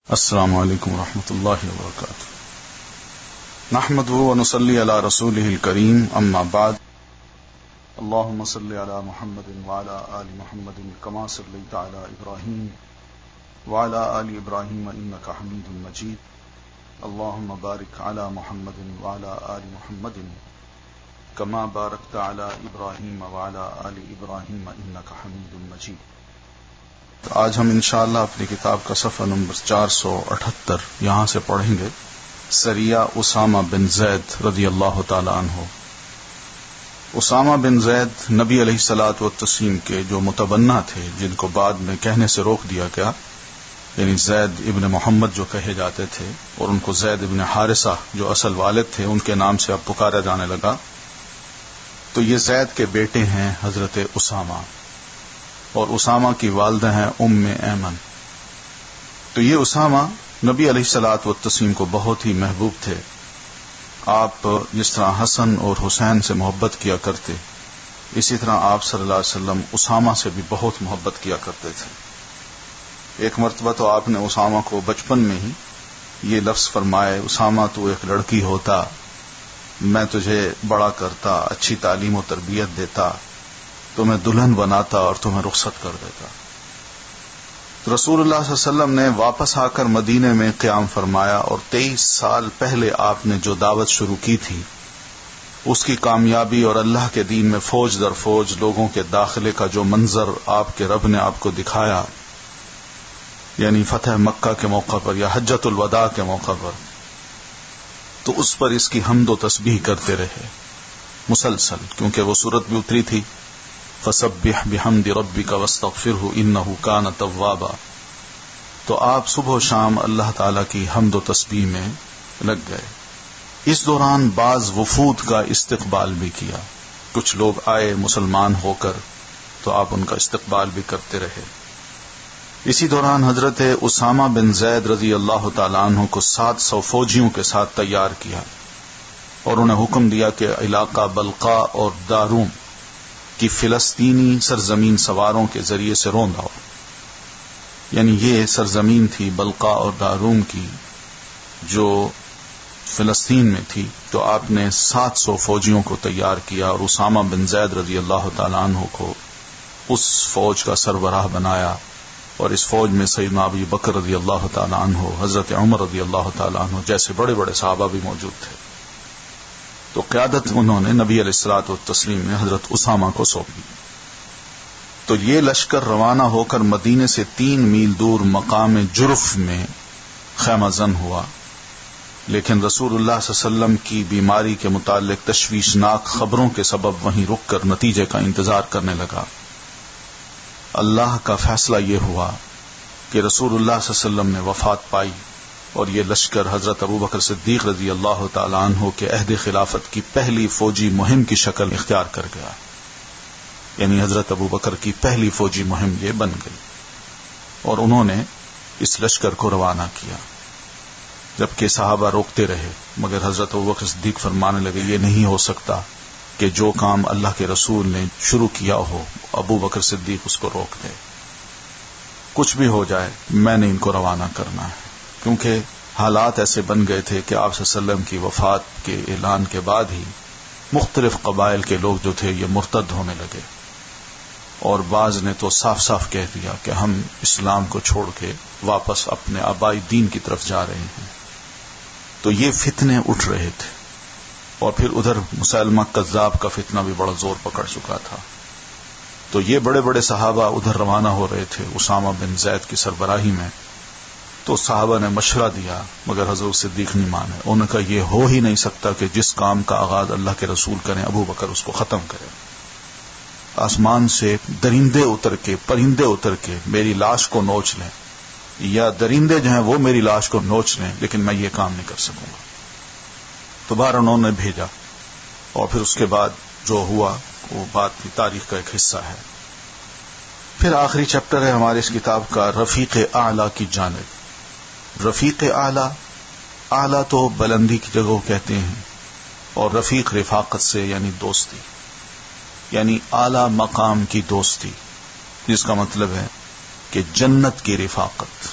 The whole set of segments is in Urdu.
السلام علیکم ورحمۃ اللہ وبرکاتہ. نحمده ونصلي على رسوله الكريم اما بعد. اللهم صل على محمد وعلى آل محمد كما صليت على إبراهيم وعلى آل إبراهيم إنك حميد مجيد. اللهم بارك على محمد وعلى آل محمد كما باركت على إبراهيم وعلى آل إبراهيم إنك حميد مجيد. آج ہم انشاءاللہ اپنی کتاب کا صفحہ نمبر 478 یہاں سے پڑھیں گے. سریہ اسامہ بن زید رضی اللہ تعالی عنہ. اسامہ بن زید نبی علیہ الصلوۃ والتسلیم کے جو متبنہ تھے، جن کو بعد میں کہنے سے روک دیا گیا، یعنی زید ابن محمد جو کہے جاتے تھے، اور ان کو زید ابن حارثہ جو اصل والد تھے ان کے نام سے اب پکارا جانے لگا. تو یہ زید کے بیٹے ہیں حضرت اسامہ، اور اسامہ کی والدہ ہیں ام ایمن. تو یہ اسامہ نبی علیہ الصلوۃ والتسلیم کو بہت ہی محبوب تھے. آپ جس طرح حسن اور حسین سے محبت کیا کرتے، اسی طرح آپ صلی اللہ علیہ وسلم اسامہ سے بھی بہت محبت کیا کرتے تھے. ایک مرتبہ تو آپ نے اسامہ کو بچپن میں ہی یہ لفظ فرمائے، اسامہ تو ایک لڑکی ہوتا، میں تجھے بڑا کرتا، اچھی تعلیم و تربیت دیتا، تمہیں دلہن بناتا اور تمہیں رخصت کر دیتا. رسول اللہ صلی اللہ علیہ وسلم نے واپس آ کر مدینے میں قیام فرمایا، اور 23 سال پہلے آپ نے جو دعوت شروع کی تھی اس کی کامیابی اور اللہ کے دین میں فوج در فوج لوگوں کے داخلے کا جو منظر آپ کے رب نے آپ کو دکھایا، یعنی فتح مکہ کے موقع پر یا حجۃ الوداع کے موقع پر، تو اس پر اس کی حمد و تسبیح کرتے رہے مسلسل، کیونکہ وہ سورت بھی اتری تھی فسبح بحمد ربک واستغفرہ انہ کان توابا. تو آپ صبح و شام اللہ تعالی کی حمد و تسبیح میں لگ گئے. اس دوران بعض وفود کا استقبال بھی کیا، کچھ لوگ آئے مسلمان ہو کر، تو آپ ان کا استقبال بھی کرتے رہے. اسی دوران حضرت اسامہ بن زید رضی اللہ تعالی عنہ کو 700 فوجیوں کے ساتھ تیار کیا، اور انہیں حکم دیا کہ علاقہ بلقاء اور داروم کی فلسطینی سرزمین سواروں کے ذریعے سے روندا ہو. یعنی یہ سرزمین تھی بلقاء اور داروم کی جو فلسطین میں تھی. تو آپ نے 700 فوجیوں کو تیار کیا، اور اسامہ بن زید رضی اللہ تعالی عنہ کو اس فوج کا سربراہ بنایا. اور اس فوج میں سیدنا ابو بکر رضی اللہ تعالی عنہ، حضرت عمر رضی اللہ تعالی عنہ جیسے بڑے بڑے صحابہ بھی موجود تھے. تو قیادت انہوں نے نبی علیہ الصلوۃ والتسلیم نے حضرت اسامہ کو سونپی. تو یہ لشکر روانہ ہو کر مدینے سے 3 میل دور مقام جرف میں خیمہ زن ہوا. لیکن رسول اللہ صلی اللہ علیہ وسلم کی بیماری کے متعلق تشویشناک خبروں کے سبب وہیں رک کر نتیجے کا انتظار کرنے لگا. اللہ کا فیصلہ یہ ہوا کہ رسول اللہ صلی اللہ علیہ وسلم نے وفات پائی، اور یہ لشکر حضرت ابو بکر صدیق رضی اللہ تعالی عنہ کے عہد خلافت کی پہلی فوجی مہم کی شکل اختیار کر گیا. یعنی حضرت ابو بکر کی پہلی فوجی مہم یہ بن گئی، اور انہوں نے اس لشکر کو روانہ کیا. جبکہ صحابہ روکتے رہے، مگر حضرت ابو بکر صدیق فرمانے لگے یہ نہیں ہو سکتا کہ جو کام اللہ کے رسول نے شروع کیا ہو ابو بکر صدیق اس کو روک دے. کچھ بھی ہو جائے میں نے ان کو روانہ کرنا ہے. کیونکہ حالات ایسے بن گئے تھے کہ آپ صلی اللہ علیہ وسلم کی وفات کے اعلان کے بعد ہی مختلف قبائل کے لوگ جو تھے یہ مرتد ہونے لگے، اور بعض نے تو صاف صاف کہہ دیا کہ ہم اسلام کو چھوڑ کے واپس اپنے آبائی دین کی طرف جا رہے ہیں. تو یہ فتنے اٹھ رہے تھے، اور پھر ادھر مسلمہ کذاب کا فتنہ بھی بڑا زور پکڑ چکا تھا. تو یہ بڑے بڑے صحابہ ادھر روانہ ہو رہے تھے اسامہ بن زید کی سربراہی میں. تو صحابہ نے مشورہ دیا، مگر حضرت صدیق نہیں مانے. انہوں نے کہا یہ ہو ہی نہیں سکتا کہ جس کام کا آغاز اللہ کے رسول کریں ابو بکر اس کو ختم کرے. آسمان سے درندے اتر کے، پرندے اتر کے میری لاش کو نوچ لیں، یا درندے جو ہیں وہ میری لاش کو نوچ لیں، لیکن میں یہ کام نہیں کر سکوں گا. تو باہر انہوں نے بھیجا، اور پھر اس کے بعد جو ہوا وہ بات کی تاریخ کا ایک حصہ ہے. پھر آخری چیپٹر ہے ہماری اس کتاب کا رفیق اعلیٰ کی جانب. رفیق اعلیٰ، اعلیٰ تو بلندی کی جگہ کہتے ہیں، اور رفیق رفاقت سے یعنی دوستی، یعنی اعلیٰ مقام کی دوستی، جس کا مطلب ہے کہ جنت کی رفاقت.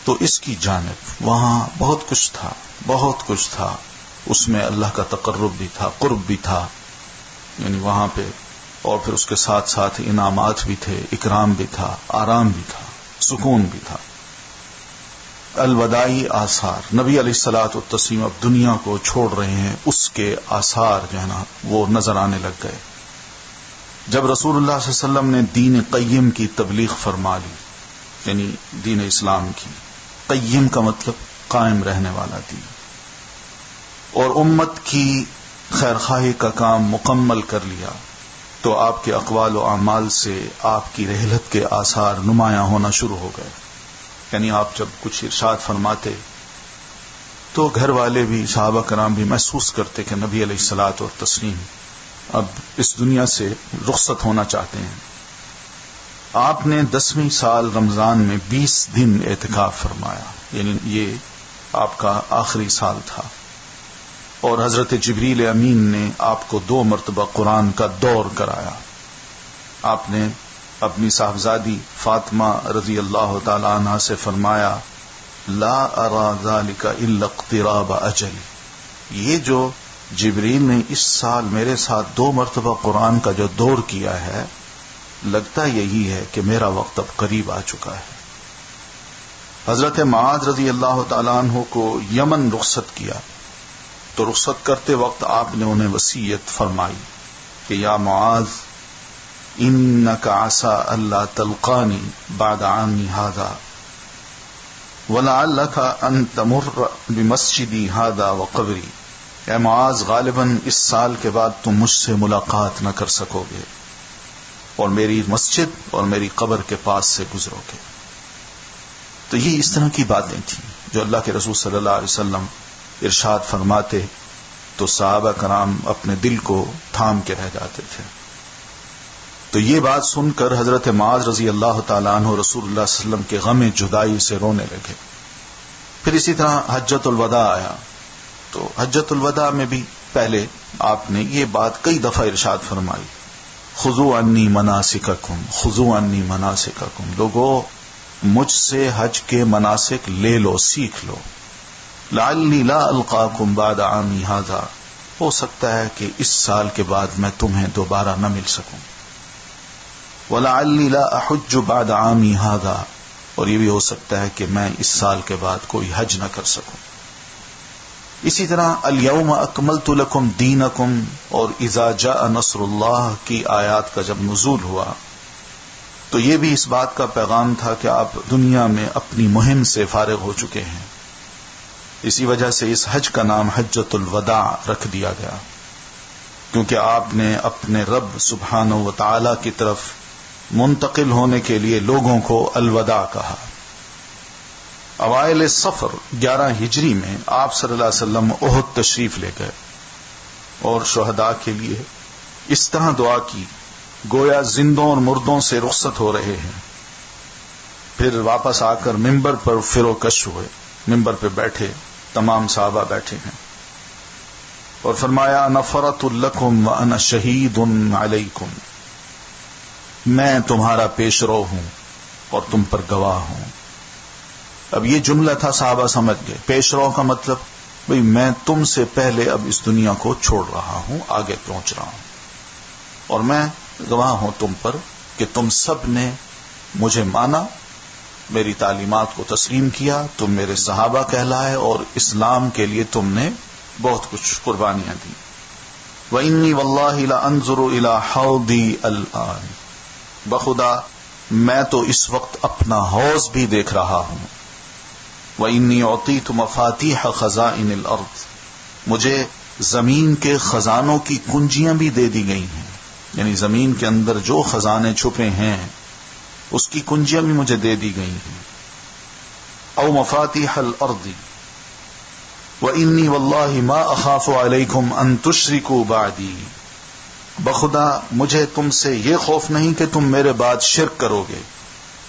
تو اس کی جانب وہاں بہت کچھ تھا، اس میں اللہ کا تقرب بھی تھا، قرب بھی تھا، یعنی وہاں پہ، اور پھر اس کے ساتھ ساتھ انعامات بھی تھے، اکرام بھی تھا، آرام بھی تھا، سکون بھی تھا۔ الوداعی آثار، نبی علیہ الصلوۃ والتسلیم اب دنیا کو چھوڑ رہے ہیں، اس کے آثار جو ہے نا وہ نظر آنے لگ گئے۔ جب رسول اللہ صلی اللہ علیہ وسلم نے دین قیم کی تبلیغ فرما لی، یعنی دین اسلام کی، قیم کا مطلب قائم رہنے والا دین، اور امت کی خیرخواہی کا کام مکمل کر لیا، تو آپ کے اقوال و اعمال سے آپ کی رحلت کے آثار نمایاں ہونا شروع ہو گئے۔ یعنی آپ جب کچھ ارشاد فرماتے تو گھر والے بھی، صحابہ کرام بھی محسوس کرتے کہ نبی علیہ الصلوۃ والتسلیم اب اس دنیا سے رخصت ہونا چاہتے ہیں۔ آپ نے 10ویں سال رمضان میں 20 دن اعتکاف فرمایا، یعنی یہ آپ کا آخری سال تھا، اور حضرت جبریل امین نے آپ کو 2 مرتبہ قرآن کا دور کرایا۔ آپ نے اپنی صاحبزادی فاطمہ رضی اللہ تعالی عنہا سے فرمایا، لا ارى ذلك الا اقتراب اجلی، یہ جو جبریل نے اس سال میرے ساتھ 2 مرتبہ قرآن کا جو دور کیا ہے، لگتا یہی ہے کہ میرا وقت اب قریب آ چکا ہے۔ حضرت معاذ رضی اللہ تعالیٰ عنہ کو یمن رخصت کیا، تو رخصت کرتے وقت آپ نے انہیں وصیت فرمائی کہ یا معاذ انک عسى الا تلقانی بعد عامی ھذا ولعلک ان تمر بمسجدی ھذا وقبری، اے معاذ غالباً اس سال کے بعد تم مجھ سے ملاقات نہ کر سکو گے، اور میری مسجد اور میری قبر کے پاس سے گزرو گے۔ تو یہ اس طرح کی باتیں تھیں جو اللہ کے رسول صلی اللہ علیہ وسلم ارشاد فرماتے تو صحابہ کرام اپنے دل کو تھام کے رہ جاتے تھے۔ تو یہ بات سن کر حضرت معاذ رضی اللہ تعالیٰ عنہ رسول اللہ صلی اللہ علیہ وسلم کے غم جدائی سے رونے لگے۔ پھر اسی طرح حجۃ الوداع آیا، تو حجۃ الوداع میں بھی پہلے آپ نے یہ بات کئی دفعہ ارشاد فرمائی، خذوا عنی مناسککم، خذوا عنی مناسککم، لوگو مجھ سے حج کے مناسک لے لو، سیکھ لو، لعلی لا القاکم بعد عامی ھذا، ہو سکتا ہے کہ اس سال کے بعد میں تمہیں دوبارہ نہ مل سکوں، وَلَعَلِّ لَا أَحُجُّ بَعْدَ عَامِي هَذَا، اور یہ بھی ہو سکتا ہے کہ میں اس سال کے بعد کوئی حج نہ کر سکوں۔ اسی طرح الْيَوْمَ أَكْمَلْتُ لَكُمْ دِينَكُمْ اور اِذَا جَاءَ نَصْرُ اللَّهِ کی آیات کا جب نزول ہوا، تو یہ بھی اس بات کا پیغام تھا کہ آپ دنیا میں اپنی مہم سے فارغ ہو چکے ہیں۔ اسی وجہ سے اس حج کا نام حجۃ الوداع رکھ دیا گیا، کیونکہ آپ نے اپنے رب سبحانہ و تعالی کی طرف منتقل ہونے کے لیے لوگوں کو الوداع کہا۔ اوائل صفر 11 ہجری میں آپ صلی اللہ علیہ وسلم احد تشریف لے گئے، اور شہداء کے لیے اس طرح دعا کی گویا زندوں اور مردوں سے رخصت ہو رہے ہیں۔ پھر واپس آ کر ممبر پر فروکش ہوئے، ممبر پہ بیٹھے، تمام صحابہ بیٹھے ہیں، اور فرمایا نفرت لکم وانا شہید علیکم، میں تمہارا پیش رو ہوں اور تم پر گواہ ہوں۔ اب یہ جملہ تھا، صحابہ سمجھ گئے، پیش رو کا مطلب بھئی میں تم سے پہلے اب اس دنیا کو چھوڑ رہا ہوں، آگے پہنچ رہا ہوں، اور میں گواہ ہوں تم پر کہ تم سب نے مجھے مانا، میری تعلیمات کو تسلیم کیا، تم میرے صحابہ کہلائے، اور اسلام کے لیے تم نے بہت کچھ قربانیاں دی۔ وَإِنِّي وَاللَّهِ لَأَنظُرُ إِلَى حَوْضِي الْآنِ، بخدا میں تو اس وقت اپنا حوض بھی دیکھ رہا ہوں۔ وَإِنِّي أُعْطِيتُ مَفَاتِيحَ خَزَائِنِ الْأَرْضِ، مجھے زمین کے خزانوں کی کنجیاں بھی دے دی گئی ہیں، یعنی زمین کے اندر جو خزانے چھپے ہیں اس کی کنجیاں بھی مجھے دے دی گئی ہیں۔ او مفاتیح الارض وانی واللہ ما اخاف علیکم ان تشرکوا بعدی، بخدا مجھے تم سے یہ خوف نہیں کہ تم میرے بعد شرک کرو گے،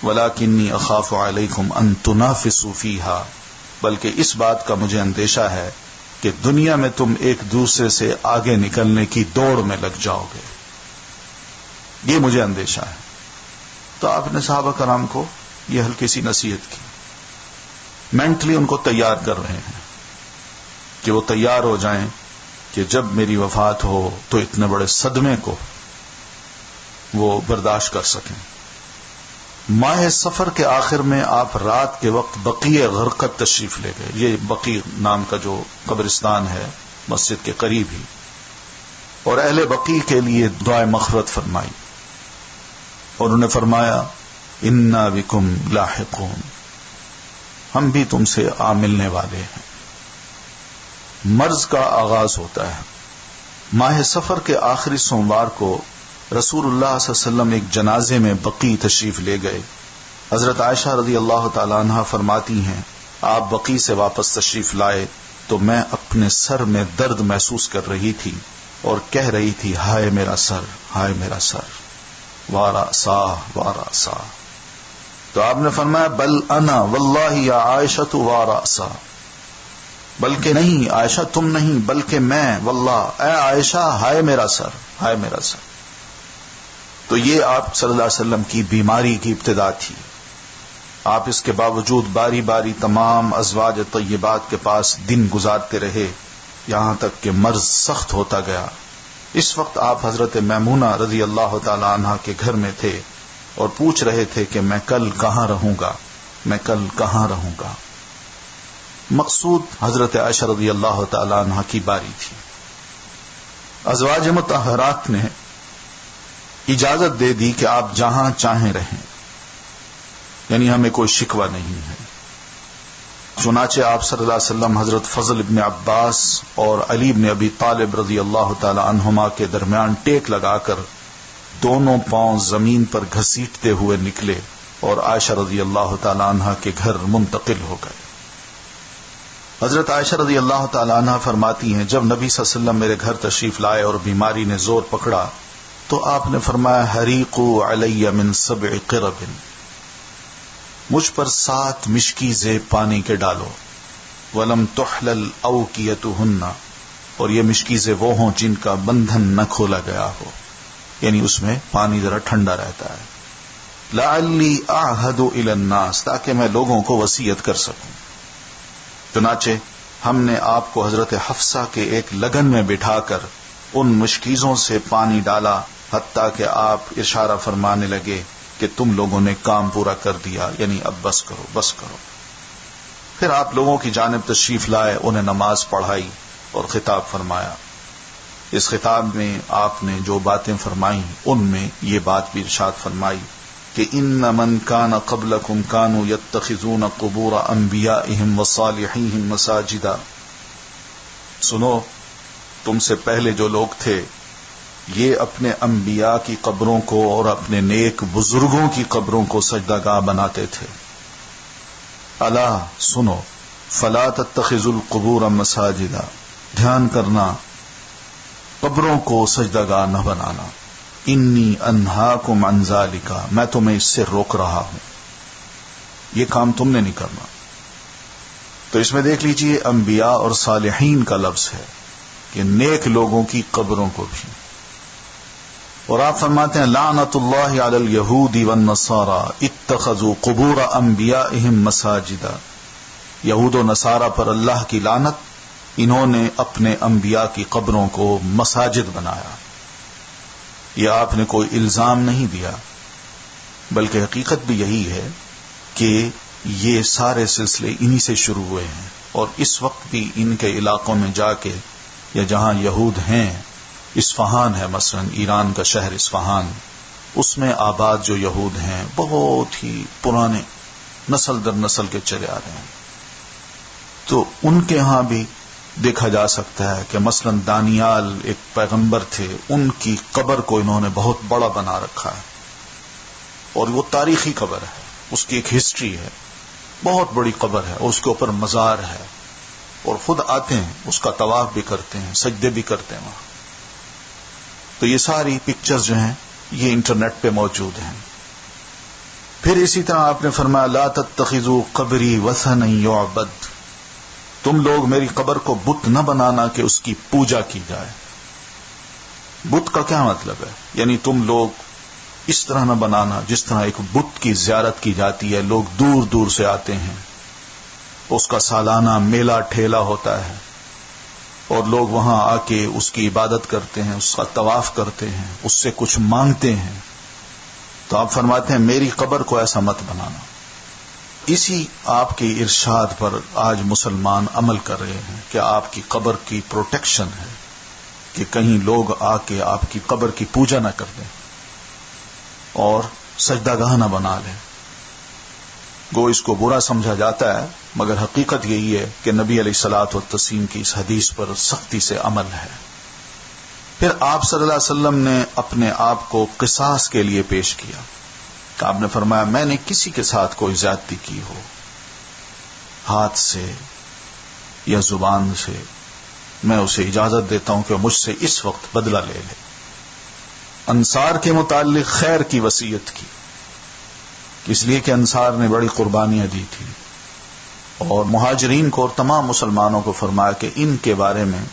ولکنی اخاف علیکم ان تنافسوا فیہا، بلکہ اس بات کا مجھے اندیشہ ہے کہ دنیا میں تم ایک دوسرے سے آگے نکلنے کی دوڑ میں لگ جاؤ گے، یہ مجھے اندیشہ ہے۔ تو آپ نے صحابہ کرام کو یہ ہلکی سی نصیحت کی۔ مینٹلی ان کو تیار کر رہے ہیں کہ وہ تیار ہو جائیں کہ جب میری وفات ہو تو اتنے بڑے صدمے کو وہ برداشت کر سکیں. ماہ سفر کے آخر میں آپ رات کے وقت بقیع غرقد تشریف لے گئے. یہ بقیع نام کا جو قبرستان ہے مسجد کے قریب ہی، اور اہل بقیع کے لیے دعائے مغفرت فرمائی، اور انہوں نے فرمایا انا بکم لاحقون، ہم بھی تم سے آ ملنے والے ہیں. مرض کا آغاز ہوتا ہے. ماہ سفر کے آخری سوموار کو رسول اللہ صلی اللہ علیہ وسلم ایک جنازے میں بقیع تشریف لے گئے. حضرت عائشہ رضی اللہ تعالی عنہا فرماتی ہیں آپ بقیع سے واپس تشریف لائے تو میں اپنے سر میں درد محسوس کر رہی تھی اور کہہ رہی تھی ہائے میرا سر، ہائے میرا سر، وارأسا وارأسا. تو آپ نے فرمایا بل انا واللہ یا عائشہ وارأسا، بلکہ نہیں عائشہ تم نہیں بلکہ میں، واللہ اے عائشہ ہائے میرا سر، ہائے میرا سر. تو یہ آپ صلی اللہ علیہ وسلم کی بیماری کی ابتدا تھی. آپ اس کے باوجود باری باری تمام ازواج طیبات کے پاس دن گزارتے رہے یہاں تک کہ مرض سخت ہوتا گیا. اس وقت آپ حضرت میمونہ رضی اللہ تعالی عنہا کے گھر میں تھے اور پوچھ رہے تھے کہ میں کل کہاں رہوں گا، میں کل کہاں رہوں گا. مقصود حضرت عائشہ رضی اللہ تعالی عنہا کی باری تھی. ازواج مطہرات نے اجازت دے دی کہ آپ جہاں چاہیں رہیں، یعنی ہمیں کوئی شکوہ نہیں ہے. چنانچہ آپ صلی اللہ علیہ وسلم حضرت فضل ابن عباس اور علی بن ابی طالب رضی اللہ تعالی عنہما کے درمیان ٹیک لگا کر دونوں پاؤں زمین پر گھسیٹتے ہوئے نکلے اور عائشہ رضی اللہ تعالی عنہا کے گھر منتقل ہو گئے. حضرت عائشہ رضی اللہ تعالی عنہا فرماتی ہیں جب نبی صلی اللہ علیہ وسلم میرے گھر تشریف لائے اور بیماری نے زور پکڑا تو آپ نے فرمایا حریقوا علی من 7 قرب، مجھ پر 7 مشکیزیں پانی کے ڈالو. ولم تحلل اوکیتہن، اور یہ مشکیزیں وہ ہوں جن کا بندھن نہ کھولا گیا ہو، یعنی اس میں پانی ذرا ٹھنڈا رہتا ہے. لعلی اعہد الی الناس، تاکہ میں لوگوں کو وصیت کر سکوں. چنانچہ ہم نے آپ کو حضرت حفصہ کے ایک لگن میں بٹھا کر ان مشکیزوں سے پانی ڈالا حتیٰ کہ آپ اشارہ فرمانے لگے کہ تم لوگوں نے کام پورا کر دیا، یعنی اب بس کرو بس کرو. پھر آپ لوگوں کی جانب تشریف لائے، انہیں نماز پڑھائی اور خطاب فرمایا. اس خطاب میں آپ نے جو باتیں فرمائیں ان میں یہ بات بھی ارشاد فرمائی کہ ان من کان قبلکم کانوا یتخذون قبور انبیائہم وصالحیہم مساجدا. سنو، تم سے پہلے جو لوگ تھے یہ اپنے انبیاء کی قبروں کو اور اپنے نیک بزرگوں کی قبروں کو سجدہ گاہ بناتے تھے. الا سنو، فلا تتخذوا القبور مساجدا، دھیان کرنا قبروں کو سجدہ گاہ نہ بنانا. انی انہاکم عن ذالک، میں تمہیں اس سے روک رہا ہوں، یہ کام تم نے نہیں کرنا. تو اس میں دیکھ لیجئے انبیاء اور صالحین کا لفظ ہے کہ نیک لوگوں کی قبروں کو بھی. اور آپ فرماتے ہیں لعنت اللہ علی الیہود والنصارى اتخذوا قبور انبیائہم مساجدا. یہود و نصارہ پر اللہ کی لعنت، انہوں نے اپنے انبیاء کی قبروں کو مساجد بنایا. یہ آپ نے کوئی الزام نہیں دیا، بلکہ حقیقت بھی یہی ہے کہ یہ سارے سلسلے انہی سے شروع ہوئے ہیں. اور اس وقت بھی ان کے علاقوں میں جا کے، یا جہاں یہود ہیں، اصفہان ہے مثلا ایران کا شہر اصفہان، اس میں آباد جو یہود ہیں بہت ہی پرانے، نسل در نسل کے چلے آ رہے ہیں. تو ان کے ہاں بھی دیکھا جا سکتا ہے کہ مثلا دانیال ایک پیغمبر تھے، ان کی قبر کو انہوں نے بہت بڑا بنا رکھا ہے، اور وہ تاریخی قبر ہے، اس کی ایک ہسٹری ہے، بہت بڑی قبر ہے، اور اس کے اوپر مزار ہے، اور خود آتے ہیں اس کا طواف بھی کرتے ہیں، سجدے بھی کرتے ہیں وہاں. تو یہ ساری پکچرز جو ہیں یہ انٹرنیٹ پہ موجود ہیں. پھر اسی طرح آپ نے فرمایا لا تتخذوا قبری وثنا یعبد، تم لوگ میری قبر کو بت نہ بنانا کہ اس کی پوجا کی جائے. بت کا کیا مطلب ہے؟ یعنی تم لوگ اس طرح نہ بنانا جس طرح ایک بت کی زیارت کی جاتی ہے، لوگ دور دور سے آتے ہیں اس کا سالانہ میلہ ٹھیلا ہوتا ہے اور لوگ وہاں آ کے اس کی عبادت کرتے ہیں، اس کا طواف کرتے ہیں، اس سے کچھ مانگتے ہیں، تو آپ فرماتے ہیں میری قبر کو ایسا مت بنانا۔ اسی آپ کے ارشاد پر آج مسلمان عمل کر رہے ہیں کہ آپ کی قبر کی پروٹیکشن ہے کہ کہیں لوگ آ کے آپ کی قبر کی پوجا نہ کر دیں اور سجدہ گاہ نہ بنا لیں۔ گو اس کو برا سمجھا جاتا ہے، مگر حقیقت یہی ہے کہ نبی علیہ الصلوۃ والتسلیم کی اس حدیث پر سختی سے عمل ہے۔ پھر آپ صلی اللہ علیہ وسلم نے اپنے آپ کو قصاص کے لیے پیش کیا کہ آپ نے فرمایا میں نے کسی کے ساتھ کوئی زیادتی کی ہو، ہاتھ سے یا زبان سے، میں اسے اجازت دیتا ہوں کہ مجھ سے اس وقت بدلہ لے لے۔ انصار کے متعلق خیر کی وصیت کی، اس لیے کہ انصار نے بڑی قربانیاں دی تھی، اور مہاجرین کو اور تمام مسلمانوں کو فرمایا کہ ان کے بارے میں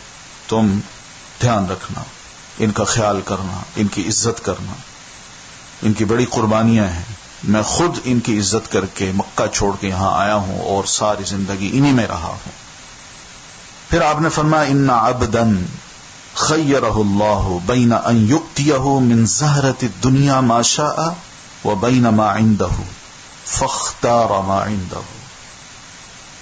تم دھیان رکھنا، ان کا خیال کرنا، ان کی عزت کرنا، ان کی بڑی قربانیاں ہیں، میں خود ان کی عزت کر کے مکہ چھوڑ کے یہاں آیا ہوں اور ساری زندگی انہی میں رہا ہوں۔ پھر آپ نے فرمایا ان عبدا خیرہ اللہ بین ان یؤتیہ من زہرۃ الدنیا ما شاء وبین ما عنده فاختار ما عنده،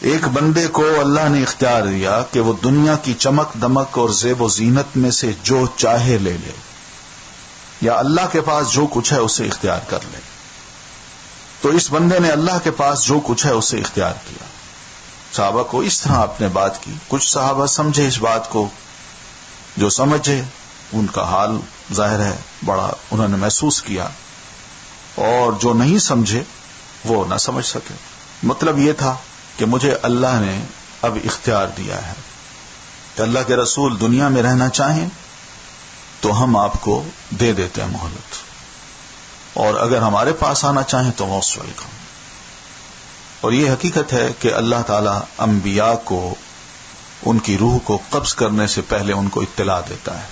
ایک بندے کو اللہ نے اختیار دیا کہ وہ دنیا کی چمک دمک اور زیب و زینت میں سے جو چاہے لے لے، یا اللہ کے پاس جو کچھ ہے اسے اختیار کر لے۔ تو اس بندے نے اللہ کے پاس جو کچھ ہے اسے اختیار کیا۔ صحابہ کو اس طرح آپ نے بات کی، کچھ صحابہ سمجھے اس بات کو، جو سمجھے ان کا حال ظاہر ہے بڑا انہوں نے محسوس کیا، اور جو نہیں سمجھے وہ نہ سمجھ سکے۔ مطلب یہ تھا کہ مجھے اللہ نے اب اختیار دیا ہے کہ اللہ کے رسول دنیا میں رہنا چاہیں تو ہم آپ کو دے دیتے ہیں مہلت، اور اگر ہمارے پاس آنا چاہیں تو موسٹ ویلکم۔ اور یہ حقیقت ہے کہ اللہ تعالی انبیاء کو ان کی روح کو قبض کرنے سے پہلے ان کو اطلاع دیتا ہے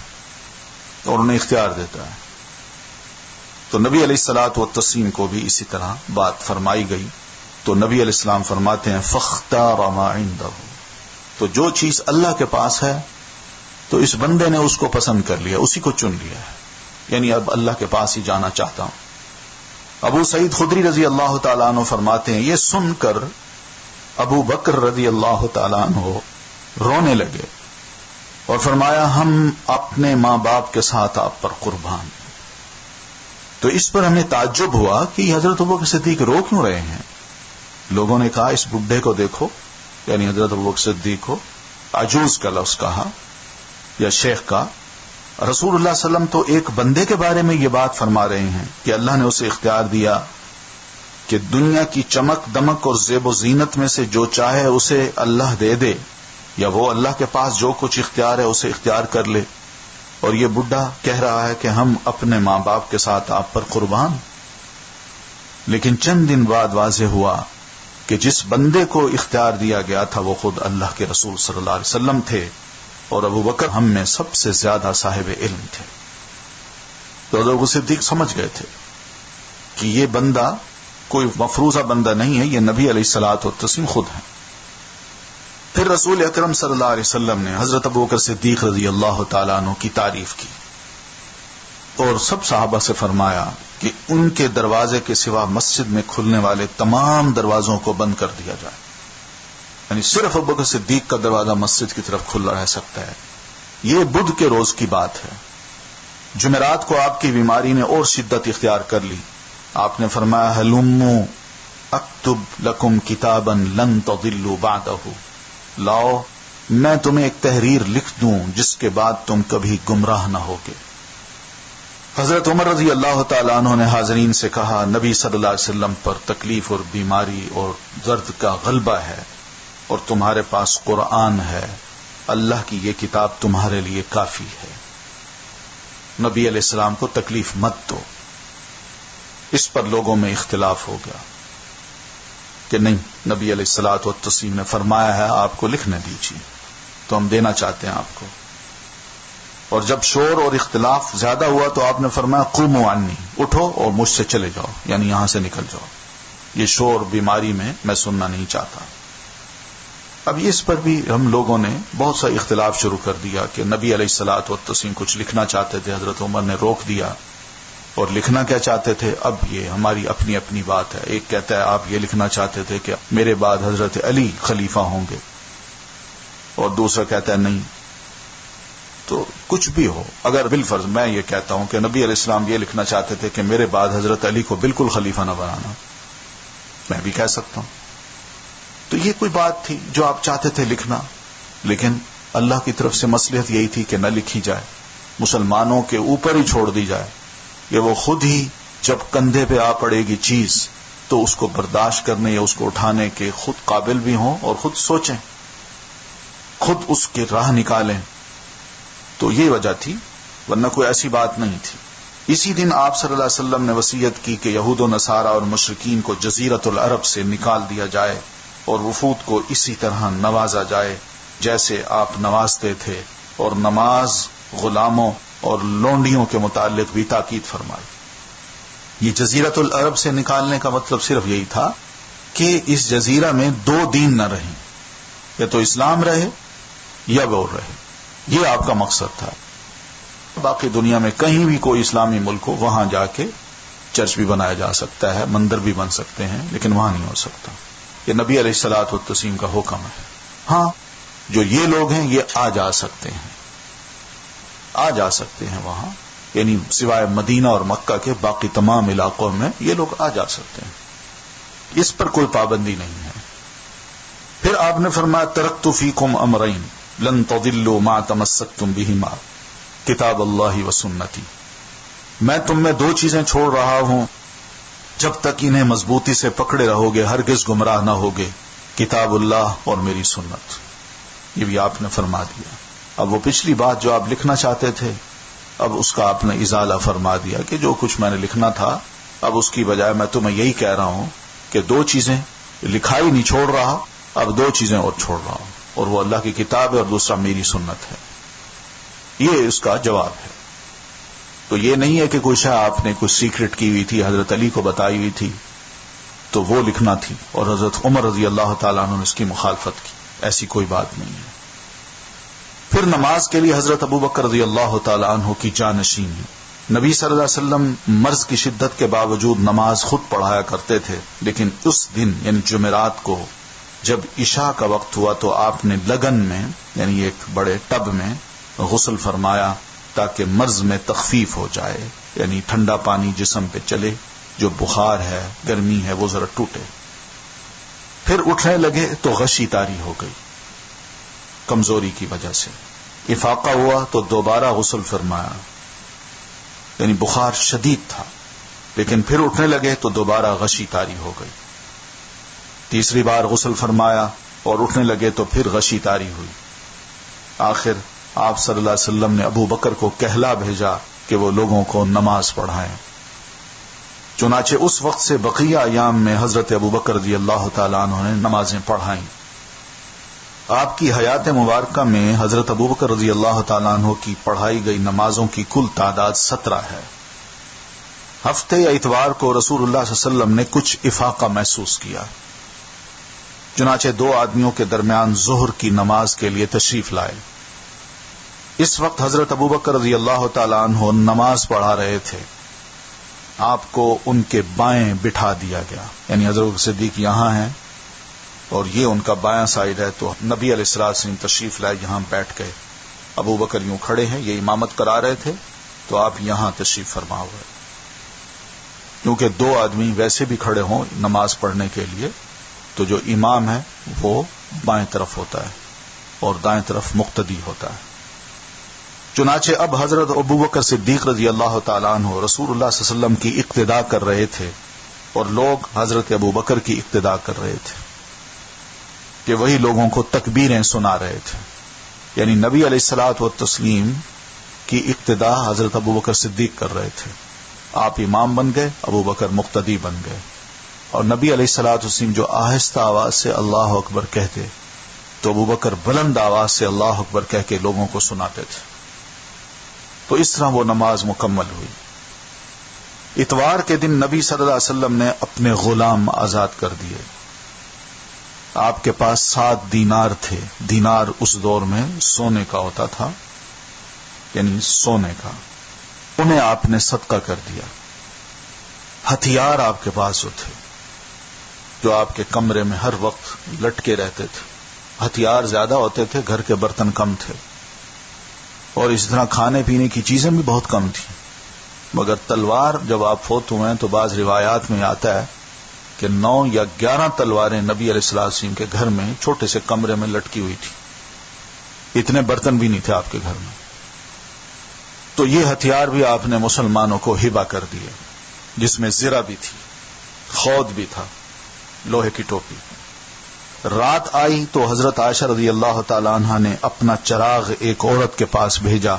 اور انہیں اختیار دیتا ہے۔ تو نبی علیہ الصلوۃ والتسلیم کو بھی اسی طرح بات فرمائی گئی، تو نبی علیہ السلام فرماتے ہیں فاختار ما عنده، تو جو چیز اللہ کے پاس ہے تو اس بندے نے اس کو پسند کر لیا، اسی کو چن لیا ہے، یعنی اب اللہ کے پاس ہی جانا چاہتا ہوں۔ ابو سعید خدری رضی اللہ تعالیٰ عنہ فرماتے ہیں یہ سن کر ابو بکر رضی اللہ تعالیٰ عنہ رونے لگے اور فرمایا ہم اپنے ماں باپ کے ساتھ آپ پر قربان۔ تو اس پر ہمیں تعجب ہوا کہ حضرت ابوبکر صدیق رو کیوں رہے ہیں؟ لوگوں نے کہا اس بڈھے کو دیکھو، یعنی حضرت ابوبکر صدیق کو، عجوز کا لفظ کہا یا شیخ کا، رسول اللہ صلی اللہ علیہ وسلم تو ایک بندے کے بارے میں یہ بات فرما رہے ہیں کہ اللہ نے اسے اختیار دیا کہ دنیا کی چمک دمک اور زیب و زینت میں سے جو چاہے اسے اللہ دے دے، یا وہ اللہ کے پاس جو کچھ اختیار ہے اسے اختیار کر لے، اور یہ بڈھا کہہ رہا ہے کہ ہم اپنے ماں باپ کے ساتھ آپ پر قربان۔ لیکن چند دن بعد واضح ہوا کہ جس بندے کو اختیار دیا گیا تھا وہ خود اللہ کے رسول صلی اللہ علیہ وسلم تھے، اور ابو بکر ہم میں سب سے زیادہ صاحب علم تھے۔ تو حضرت ابو صدیق سمجھ گئے تھے کہ یہ بندہ کوئی مفروضہ بندہ نہیں ہے، یہ نبی علیہ الصلوۃ والتسلیم خود ہیں۔ پھر رسول اکرم صلی اللہ علیہ وسلم نے حضرت ابوبکر صدیق رضی اللہ تعالیٰ عنہ کی تعریف کی اور سب صحابہ سے فرمایا کہ ان کے دروازے کے سوا مسجد میں کھلنے والے تمام دروازوں کو بند کر دیا جائے، یعنی صرف ابوبکر صدیق کا دروازہ مسجد کی طرف کھلا رہ سکتا ہے۔ یہ بدھ کے روز کی بات ہے۔ جمعرات کو آپ کی بیماری نے اور شدت اختیار کر لی، آپ نے فرمایا ہلموا اکتب لکم کتابا لن تضلوا بعدہ، لاؤ میں تمہیں ایک تحریر لکھ دوں جس کے بعد تم کبھی گمراہ نہ ہوگے۔ حضرت عمر رضی اللہ تعالیٰ عنہ نے حاضرین سے کہا نبی صلی اللہ علیہ وسلم پر تکلیف اور بیماری اور درد کا غلبہ ہے اور تمہارے پاس قرآن ہے، اللہ کی یہ کتاب تمہارے لیے کافی ہے، نبی علیہ السلام کو تکلیف مت دو۔ اس پر لوگوں میں اختلاف ہو گیا کہ نہیں، نبی علیہ الصلوۃ والتسلیم نے فرمایا ہے آپ کو لکھنے دیجیے، تو ہم دینا چاہتے ہیں آپ کو۔ اور جب شور اور اختلاف زیادہ ہوا تو آپ نے فرمایا قوموا عنی، اٹھو اور مجھ سے چلے جاؤ، یعنی یہاں سے نکل جاؤ، یہ شور بیماری میں میں سننا نہیں چاہتا۔ اب اس پر بھی ہم لوگوں نے بہت سا اختلاف شروع کر دیا کہ نبی علیہ الصلوۃ والتسلیم کچھ لکھنا چاہتے تھے، حضرت عمر نے روک دیا، اور لکھنا کیا چاہتے تھے اب یہ ہماری اپنی اپنی بات ہے. ایک کہتا ہے آپ یہ لکھنا چاہتے تھے کہ میرے بعد حضرت علی خلیفہ ہوں گے، اور دوسرا کہتا ہے نہیں. تو کچھ بھی ہو، اگر بالفرض میں یہ کہتا ہوں کہ نبی علیہ السلام یہ لکھنا چاہتے تھے کہ میرے بعد حضرت علی کو بالکل خلیفہ نہ بنانا، میں بھی کہہ سکتا ہوں. تو یہ کوئی بات تھی جو آپ چاہتے تھے لکھنا، لیکن اللہ کی طرف سے مصلحت یہی تھی کہ نہ لکھی جائے، مسلمانوں کے اوپر ہی چھوڑ دی جائے کہ وہ خود ہی جب کندھے پہ آ پڑے گی چیز تو اس کو برداشت کرنے یا اس کو اٹھانے کے خود قابل بھی ہوں اور خود سوچیں، خود اس کے راہ نکالیں. تو یہ وجہ تھی، ورنہ کوئی ایسی بات نہیں تھی. اسی دن آپ صلی اللہ علیہ وسلم نے وصیت کی کہ یہود و نصارہ اور مشرکین کو جزیرۃ العرب سے نکال دیا جائے اور وفود کو اسی طرح نوازا جائے جیسے آپ نوازتے تھے، اور نماز غلاموں اور لونڈیوں کے متعلق بھی تاکید فرمائی. یہ جزیرۃ العرب سے نکالنے کا مطلب صرف یہی تھا کہ اس جزیرہ میں دو دین نہ رہیں، یا تو اسلام رہے یا وہ رہے، یہ آپ کا مقصد تھا. باقی دنیا میں کہیں بھی کوئی اسلامی ملک ہو وہاں جا کے چرچ بھی بنایا جا سکتا ہے، مندر بھی بن سکتے ہیں، لیکن وہاں نہیں ہو سکتا. یہ نبی علیہ الصلوۃ والتسلیم کا حکم ہے. ہاں جو یہ لوگ ہیں یہ آ جا سکتے ہیں، آ جا سکتے ہیں وہاں، یعنی سوائے مدینہ اور مکہ کے باقی تمام علاقوں میں یہ لوگ آ جا سکتے ہیں، اس پر کوئی پابندی نہیں ہے. پھر آپ نے فرمایا ترکت فیکم امرین لن تضلوا ما تمسکتم بہما کتاب اللہ و سنتی. میں تم میں دو چیزیں چھوڑ رہا ہوں، جب تک انہیں مضبوطی سے پکڑے رہو گے ہرگز گمراہ نہ ہوگے، کتاب اللہ اور میری سنت. یہ بھی آپ نے فرما دیا. اب وہ پچھلی بات جو آپ لکھنا چاہتے تھے، اب اس کا آپ نے ازالہ فرما دیا کہ جو کچھ میں نے لکھنا تھا اب اس کی بجائے میں تمہیں یہی کہہ رہا ہوں کہ دو چیزیں لکھائی نہیں چھوڑ رہا، اب دو چیزیں اور چھوڑ رہا ہوں، اور وہ اللہ کی کتاب ہے اور دوسرا میری سنت ہے. یہ اس کا جواب ہے. تو یہ نہیں ہے کہ کوئی شاید آپ نے کوئی سیکرٹ کی ہوئی تھی، حضرت علی کو بتائی ہوئی تھی تو وہ لکھنا تھی اور حضرت عمر رضی اللہ تعالیٰ عنہ نے اس کی مخالفت کی، ایسی کوئی بات نہیں ہے. پھر نماز کے لیے حضرت ابو بکر رضی اللہ تعالیٰ عنہ کی جانشینی. نبی صلی اللہ علیہ وسلم مرض کی شدت کے باوجود نماز خود پڑھایا کرتے تھے، لیکن اس دن یعنی جمعرات کو جب عشاء کا وقت ہوا تو آپ نے لگن میں یعنی ایک بڑے ٹب میں غسل فرمایا تاکہ مرض میں تخفیف ہو جائے، یعنی ٹھنڈا پانی جسم پہ چلے، جو بخار ہے گرمی ہے وہ ذرا ٹوٹے. پھر اٹھنے لگے تو غشی طاری ہو گئی کمزوری کی وجہ سے. افاقہ ہوا تو دوبارہ غسل فرمایا، یعنی بخار شدید تھا، لیکن پھر اٹھنے لگے تو دوبارہ غشی طاری ہو گئی. تیسری بار غسل فرمایا اور اٹھنے لگے تو پھر غشی طاری ہوئی. آخر آپ صلی اللہ علیہ وسلم نے ابو بکر کو کہلا بھیجا کہ وہ لوگوں کو نماز پڑھائیں. چنانچہ اس وقت سے بقیہ ایام میں حضرت ابو بکر رضی اللہ تعالیٰ عنہ نے نمازیں پڑھائیں. آپ کی حیات مبارکہ میں حضرت ابو بکر رضی اللہ تعالیٰ عنہ کی پڑھائی گئی نمازوں کی کل تعداد 17 ہے. ہفتے یا اتوار کو رسول اللہ صلی اللہ علیہ وسلم نے کچھ افاقہ محسوس کیا، چنانچہ دو آدمیوں کے درمیان ظہر کی نماز کے لیے تشریف لائے. اس وقت حضرت ابو بکر رضی اللہ تعالیٰ عنہ نماز پڑھا رہے تھے. آپ کو ان کے بائیں بٹھا دیا گیا، یعنی حضرت صدیق یہاں ہیں اور یہ ان کا بایاں سائڈ ہے، تو نبی علیہ الصلوۃ والسلام تشریف لائے، یہاں بیٹھ گئے. ابو بکر یوں کھڑے ہیں، یہ امامت کرا رہے تھے، تو آپ یہاں تشریف فرما ہوئے. کیونکہ دو آدمی ویسے بھی کھڑے ہوں نماز پڑھنے کے لیے تو جو امام ہے وہ بائیں طرف ہوتا ہے اور دائیں طرف مقتدی ہوتا ہے. چنانچہ اب حضرت ابو بکر صدیق رضی اللہ تعالیٰ عنہ رسول اللہ صلی اللہ علیہ وسلم کی اقتداء کر رہے تھے اور لوگ حضرت ابو بکر کی اقتداء کر رہے تھے کہ وہی لوگوں کو تکبیریں سنا رہے تھے. یعنی نبی علیہ الصلوۃ والتسلیم کی اقتداء حضرت ابو بکر صدیق کر رہے تھے. آپ امام بن گئے، ابو بکر مقتدی بن گئے. اور نبی علیہ الصلوۃ والتسلیم جو آہستہ آواز سے اللہ اکبر کہتے تو ابو بکر بلند آواز سے اللہ اکبر کہہ کے لوگوں کو سناتے تھے. تو اس طرح وہ نماز مکمل ہوئی. اتوار کے دن نبی صلی اللہ علیہ وسلم نے اپنے غلام آزاد کر دیے. آپ کے پاس 7 دینار تھے. دینار اس دور میں سونے کا ہوتا تھا، یعنی سونے کا. انہیں آپ نے صدقہ کر دیا. ہتھیار آپ کے پاس جو تھے، جو آپ کے کمرے میں ہر وقت لٹکے رہتے تھے، ہتھیار زیادہ ہوتے تھے، گھر کے برتن کم تھے، اور اس طرح کھانے پینے کی چیزیں بھی بہت کم تھیں. مگر تلوار جب آپ فوت ہوئے ہیں تو بعض روایات میں آتا ہے کہ 9 یا 11 تلواریں نبی علیہ السلام کے گھر میں چھوٹے سے کمرے میں لٹکی ہوئی تھی. اتنے برتن بھی نہیں تھے آپ کے گھر میں. تو یہ ہتھیار بھی آپ نے مسلمانوں کو ہبہ کر دیے، جس میں زرہ بھی تھی، خود بھی تھا، لوہے کی ٹوپی. رات آئی تو حضرت عائشہ رضی اللہ تعالی عنہا نے اپنا چراغ ایک عورت کے پاس بھیجا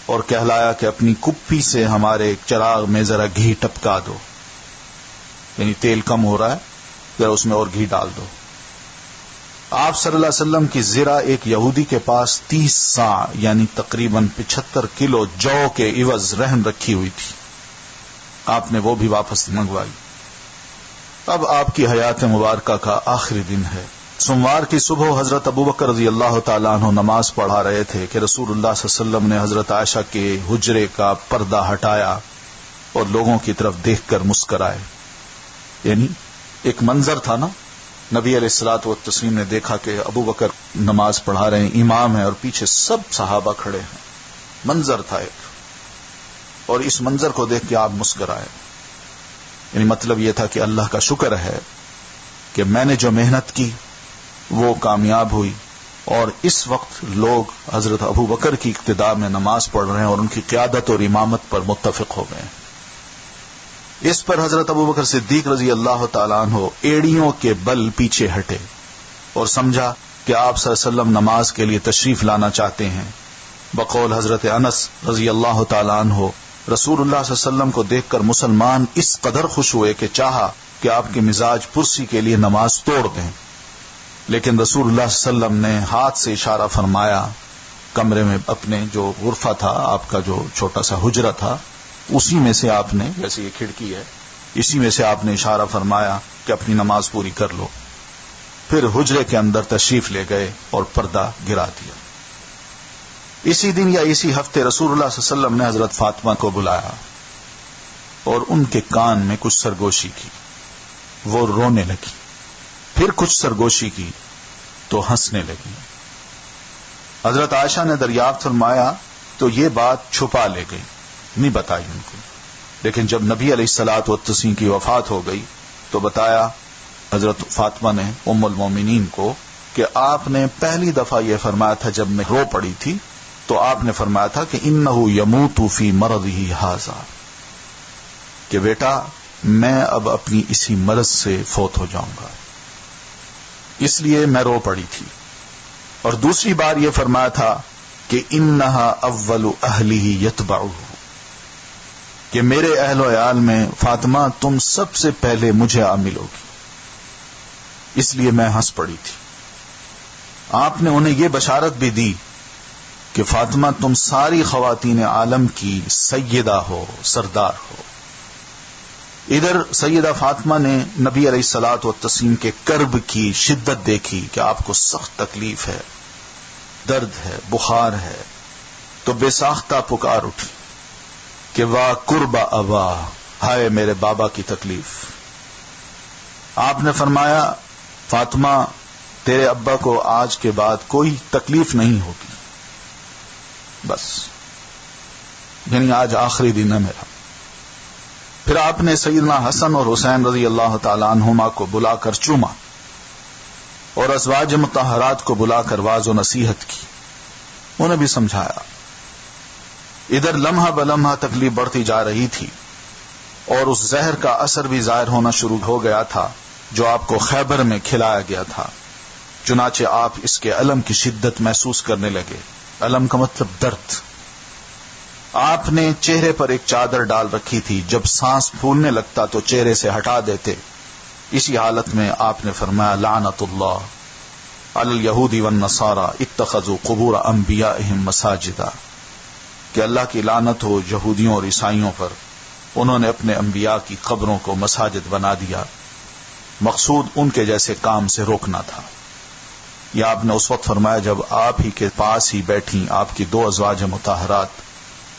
اور کہلایا کہ اپنی کپی سے ہمارے چراغ میں ذرا گھی ٹپکا دو، یعنی تیل کم ہو رہا ہے، ذرا اس میں اور گھی ڈال دو. آپ صلی اللہ علیہ وسلم کی زرہ ایک یہودی کے پاس 30 صاع یعنی تقریباً 75 کلو جو کے عوض رہن رکھی ہوئی تھی. آپ نے وہ بھی واپس منگوائی. اب آپ کی حیات مبارکہ کا آخری دن ہے. سوموار کی صبح حضرت ابوبکر رضی اللہ تعالیٰ عنہ نماز پڑھا رہے تھے کہ رسول اللہ صلی اللہ علیہ وسلم نے حضرت عائشہ کے حجرے کا پردہ ہٹایا اور لوگوں کی طرف دیکھ کر مسکرائے. یعنی ایک منظر تھا نا، نبی علیہ الصلوۃ والتسلیم نے دیکھا کہ ابوبکر نماز پڑھا رہے ہیں، امام ہے، اور پیچھے سب صحابہ کھڑے ہیں. منظر تھا ایک، اور اس منظر کو دیکھ کے آپ مسکرائے. یعنی مطلب یہ تھا کہ اللہ کا شکر ہے کہ میں نے جو محنت کی وہ کامیاب ہوئی، اور اس وقت لوگ حضرت ابوبکر کی اقتداء میں نماز پڑھ رہے ہیں اور ان کی قیادت اور امامت پر متفق ہو گئے ہیں. اس پر حضرت ابوبکر صدیق رضی اللہ تعالیٰ عنہ ایڑیوں کے بل پیچھے ہٹے اور سمجھا کہ آپ صلی اللہ علیہ وسلم نماز کے لیے تشریف لانا چاہتے ہیں. بقول حضرت انس رضی اللہ تعالیٰ عنہ، رسول اللہ صلی اللہ علیہ وسلم کو دیکھ کر مسلمان اس قدر خوش ہوئے کہ چاہا کہ آپ کے مزاج پرسی کے لیے نماز توڑ دیں، لیکن رسول اللہ صلی اللہ علیہ وسلم نے ہاتھ سے اشارہ فرمایا. کمرے میں اپنے جو غرفہ تھا، آپ کا جو چھوٹا سا حجرہ تھا، اسی میں سے آپ نے، جیسے یہ کھڑکی ہے، اسی میں سے آپ نے اشارہ فرمایا کہ اپنی نماز پوری کر لو. پھر حجرے کے اندر تشریف لے گئے اور پردہ گرا دیا. اسی دن یا اسی ہفتے رسول اللہ صلی اللہ علیہ وسلم نے حضرت فاطمہ کو بلایا اور ان کے کان میں کچھ سرگوشی کی. وہ رونے لگی. پھر کچھ سرگوشی کی تو ہنسنے لگی. حضرت عائشہ نے دریافت فرمایا تو یہ بات چھپا لے گئی، نہیں بتائی ان کو. لیکن جب نبی علیہ الصلوۃ والتسلیم کی وفات ہو گئی تو بتایا حضرت فاطمہ نے ام المومنین کو کہ آپ نے پہلی دفعہ یہ فرمایا تھا جب میں رو پڑی تھی، تو آپ نے فرمایا تھا کہ انہ یموت فی مرضہ ھذا، کہ بیٹا میں اب اپنی اسی مرض سے فوت ہو جاؤں گا، اس لیے میں رو پڑی تھی. اور دوسری بار یہ فرمایا تھا کہ انہا اول اہلہ یتبعہ، کہ میرے اہل و عیال میں فاطمہ تم سب سے پہلے مجھے آ ملوگی، اس لیے میں ہنس پڑی تھی. آپ نے انہیں یہ بشارت بھی دی کہ فاطمہ تم ساری خواتین عالم کی سیدہ ہو، سردار ہو. ادھر سیدہ فاطمہ نے نبی علیہ الصلوۃ والتسلیم کے کرب کی شدت دیکھی کہ آپ کو سخت تکلیف ہے، درد ہے، بخار ہے، تو بے ساختہ پکار اٹھی کہ واہ قرب ابا، ہائے میرے بابا کی تکلیف. آپ نے فرمایا فاطمہ تیرے ابا کو آج کے بعد کوئی تکلیف نہیں ہوگی، بس، یعنی آج آخری دن ہے میرا. پھر آپ نے سیدنا حسن اور حسین رضی اللہ تعالی عنہما کو بلا کر چوما اور ازواج مطہرات کو بلا کر واعظ و نصیحت کی، انہیں بھی سمجھایا. ادھر لمحہ بلمحہ تکلیف بڑھتی جا رہی تھی اور اس زہر کا اثر بھی ظاہر ہونا شروع ہو گیا تھا جو آپ کو خیبر میں کھلایا گیا تھا. چنانچہ آپ اس کے الم کی شدت محسوس کرنے لگے. الم کا مطلب درد. آپ نے چہرے پر ایک چادر ڈال رکھی تھی، جب سانس پھولنے لگتا تو چہرے سے ہٹا دیتے. اسی حالت میں آپ نے فرمایا لعنت اللہ علی الیہود والنصارى اتخذوا قبور انبیائہم مساجدا، کہ اللہ کی لعنت ہو یہودیوں اور عیسائیوں پر، انہوں نے اپنے انبیاء کی قبروں کو مساجد بنا دیا. مقصود ان کے جیسے کام سے روکنا تھا. یہ آپ نے اس وقت فرمایا جب آپ ہی کے پاس ہی بیٹھی آپ کی 2 ازواج مطہرات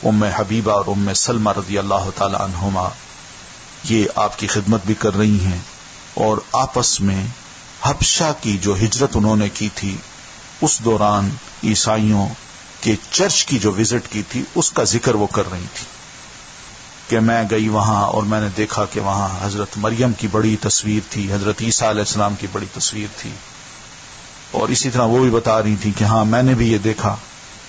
ام حبیبہ اور ام سلمہ رضی اللہ تعالی عنہما یہ آپ کی خدمت بھی کر رہی ہیں، اور آپس میں حبشہ کی جو ہجرت انہوں نے کی تھی اس دوران عیسائیوں کے چرچ کی جو وزٹ کی تھی اس کا ذکر وہ کر رہی تھی کہ میں گئی وہاں اور میں نے دیکھا کہ وہاں حضرت مریم کی بڑی تصویر تھی، حضرت عیسیٰ علیہ السلام کی بڑی تصویر تھی، اور اسی طرح وہ بھی بتا رہی تھی کہ ہاں میں نے بھی یہ دیکھا.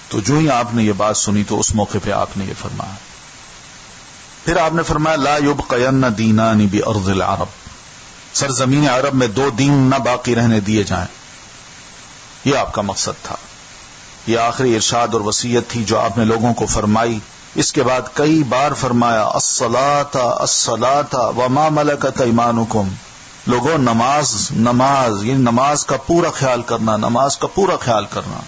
تو جو ہی آپ نے یہ بات سنی تو اس موقع پہ آپ نے یہ فرمایا. پھر آپ نے فرمایا لا یبقین دینان بارض العرب، سرزمین عرب میں 2 دین نہ باقی رہنے دیے جائیں. یہ آپ کا مقصد تھا، یہ آخری ارشاد اور وصیت تھی جو آپ نے لوگوں کو فرمائی. اس کے بعد کئی بار فرمایا الصلاۃ الصلاۃ وما ملکت ایمانکم، لوگوں نماز نماز، یہ نماز کا پورا خیال کرنا، نماز کا پورا خیال کرنا.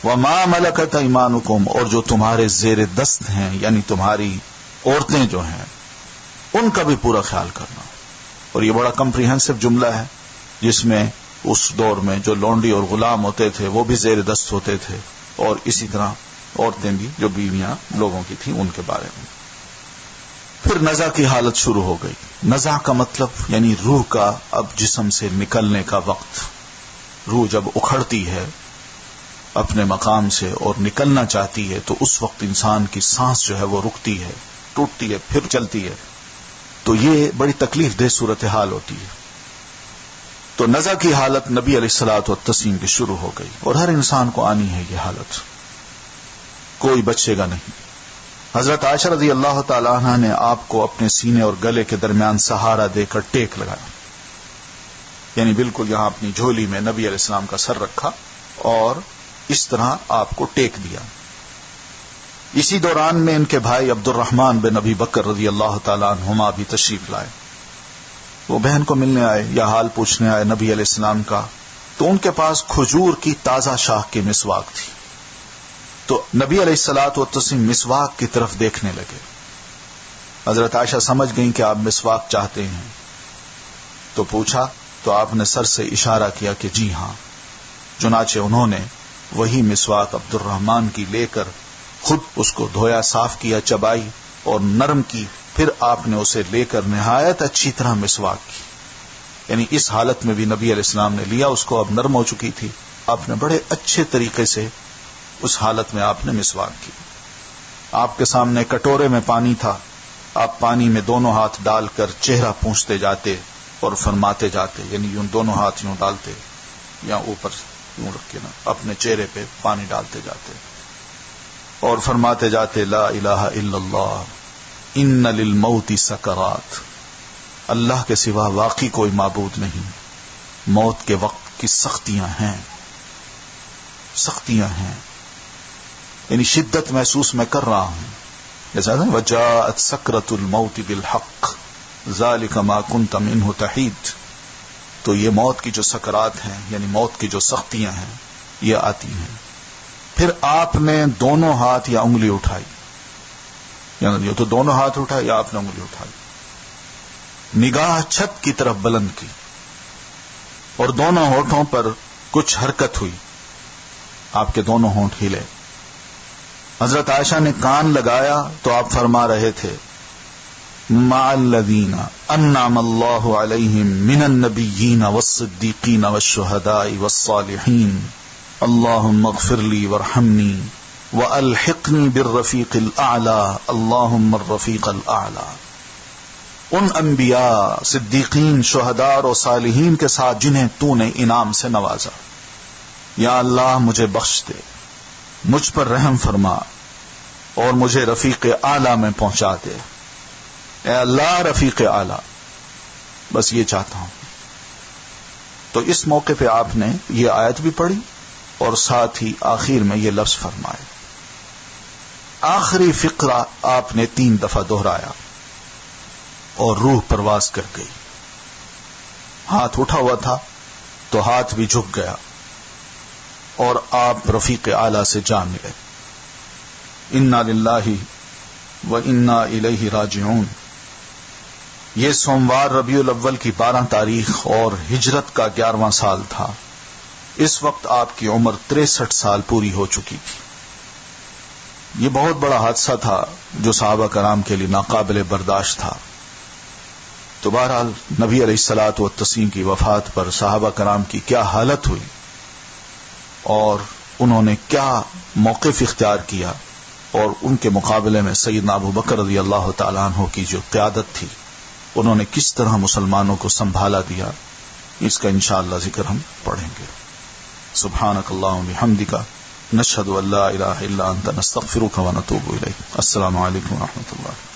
وما ملکت ایمانکم، اور جو تمہارے زیر دست ہیں یعنی تمہاری عورتیں جو ہیں ان کا بھی پورا خیال کرنا. اور یہ بڑا کمپریہنسو جملہ ہے جس میں اس دور میں جو لونڈی اور غلام ہوتے تھے وہ بھی زیر دست ہوتے تھے، اور اسی طرح عورتیں بھی جو بیویاں لوگوں کی تھیں ان کے بارے میں. پھر نزع کی حالت شروع ہو گئی. نزع کا مطلب یعنی روح کا اب جسم سے نکلنے کا وقت. روح جب اکھڑتی ہے اپنے مقام سے اور نکلنا چاہتی ہے تو اس وقت انسان کی سانس جو ہے وہ رکتی ہے، ٹوٹتی ہے، پھر چلتی ہے. تو یہ بڑی تکلیف دہ صورتحال ہوتی ہے. تو نزع کی حالت نبی علیہ الصلوۃ والتسلیم کی شروع ہو گئی، اور ہر انسان کو آنی ہے یہ حالت، کوئی بچے گا نہیں. حضرت عائشہ رضی اللہ تعالی عنہ نے آپ کو اپنے سینے اور گلے کے درمیان سہارا دے کر ٹیک لگایا، یعنی بالکل یہاں اپنی جھولی میں نبی علیہ السلام کا سر رکھا اور اس طرح آپ کو ٹیک دیا. اسی دوران میں ان کے بھائی عبد الرحمن بن ابی بکر رضی اللہ تعالی عنہما بھی تشریف لائے. وہ بہن کو ملنے آئے یا حال پوچھنے آئے نبی علیہ السلام کا. تو ان کے پاس کھجور کی تازہ شاخ کی مسواک تھی. تو نبی علیہ الصلوۃ والتسلیم مسواک کی طرف دیکھنے لگے. حضرت عائشہ سمجھ گئیں کہ آپ مسواک چاہتے ہیں تو پوچھا، تو آپ نے سر سے اشارہ کیا کہ جی ہاں. چنانچہ انہوں نے وہی مسواک عبد الرحمن کی لے کر خود اس کو دھویا، صاف کیا، چبائی اور نرم کی. پھر آپ نے اسے لے کر نہایت اچھی طرح مسواک کی، یعنی اس حالت میں بھی نبی علیہ السلام نے لیا اس کو، اب نرم ہو چکی تھی. آپ نے بڑے اچھے طریقے سے اس حالت میں آپ نے مسواک کی. آپ کے سامنے کٹورے میں پانی تھا، آپ پانی میں دونوں ہاتھ ڈال کر چہرہ پونچھتے جاتے اور فرماتے جاتے، یعنی یوں دونوں ہاتھ یوں ڈالتے یا اوپر یوں رکھ کے نا اپنے چہرے پہ پانی ڈالتے جاتے اور فرماتے جاتے لا الہ الا اللہ ان للموت سکرات، اللہ کے سوا واقعی کوئی معبود نہیں، موت کے وقت کی سختیاں ہیں، سختیاں ہیں، یعنی شدت محسوس میں کر رہا ہوں. جیسا وجاءت سکرۃ الموت بالحق ذلک ما کنت منہ تحید. تو یہ موت کی جو سکرات ہیں یعنی موت کی جو سختیاں ہیں یہ آتی ہیں. پھر آپ نے دونوں ہاتھ یا انگلی اٹھائی، یعنی یہ تو دونوں ہاتھ اٹھائے یا آپ نے انگلی اٹھائی، نگاہ چھت کی طرف بلند کی اور دونوں ہونٹوں پر کچھ حرکت ہوئی، آپ کے دونوں ہونٹ ہلے. حضرت عائشہ نے کان لگایا تو آپ فرما رہے تھے مع الذین انعم اللہ علیہم من النبیین والصدیقین والشہداء والصالحین اللہم اغفر لی وارحمنی والحقنی بالرفیق الاعلی اللہم الرفیق الاعلی. ان انبیاء، صدیقین، شہداء اور صالحین کے ساتھ جنہیں تو نے انعام سے نوازا، یا اللہ مجھے بخش دے، مجھ پر رحم فرما اور مجھے رفیق اعلی میں پہنچا دے. اے اللہ رفیق اعلی، بس یہ چاہتا ہوں. تو اس موقع پہ آپ نے یہ آیت بھی پڑھی اور ساتھ ہی آخر میں یہ لفظ فرمائے. آخری فقرہ آپ نے 3 دفعہ دہرایا اور روح پرواز کر گئی. ہاتھ اٹھا ہوا تھا تو ہاتھ بھی جھک گیا اور آپ رفیق اعلی سے جا ملے. انا للہ و انا الیہ راجعون. یہ سوموار ربیع الاول کی 12 تاریخ اور ہجرت کا 11واں سال تھا. اس وقت آپ کی عمر 63 سال پوری ہو چکی تھی. یہ بہت بڑا حادثہ تھا جو صحابہ کرام کے لیے ناقابل برداشت تھا. تو بہرحال نبی علیہ الصلوۃ والتسلیم کی وفات پر صحابہ کرام کی کیا حالت ہوئی اور انہوں نے کیا موقف اختیار کیا، اور ان کے مقابلے میں سیدنا ابو بکر رضی اللہ تعالیٰ عنہ کی جو قیادت تھی، انہوں نے کس طرح مسلمانوں کو سنبھالا دیا، اس کا انشاءاللہ ذکر ہم پڑھیں گے. سبحانک اللہم بحمدک نشہد ان لا الہ الا انت نستغفرک ونتوب الیک. السلام علیکم ورحمۃ اللہ.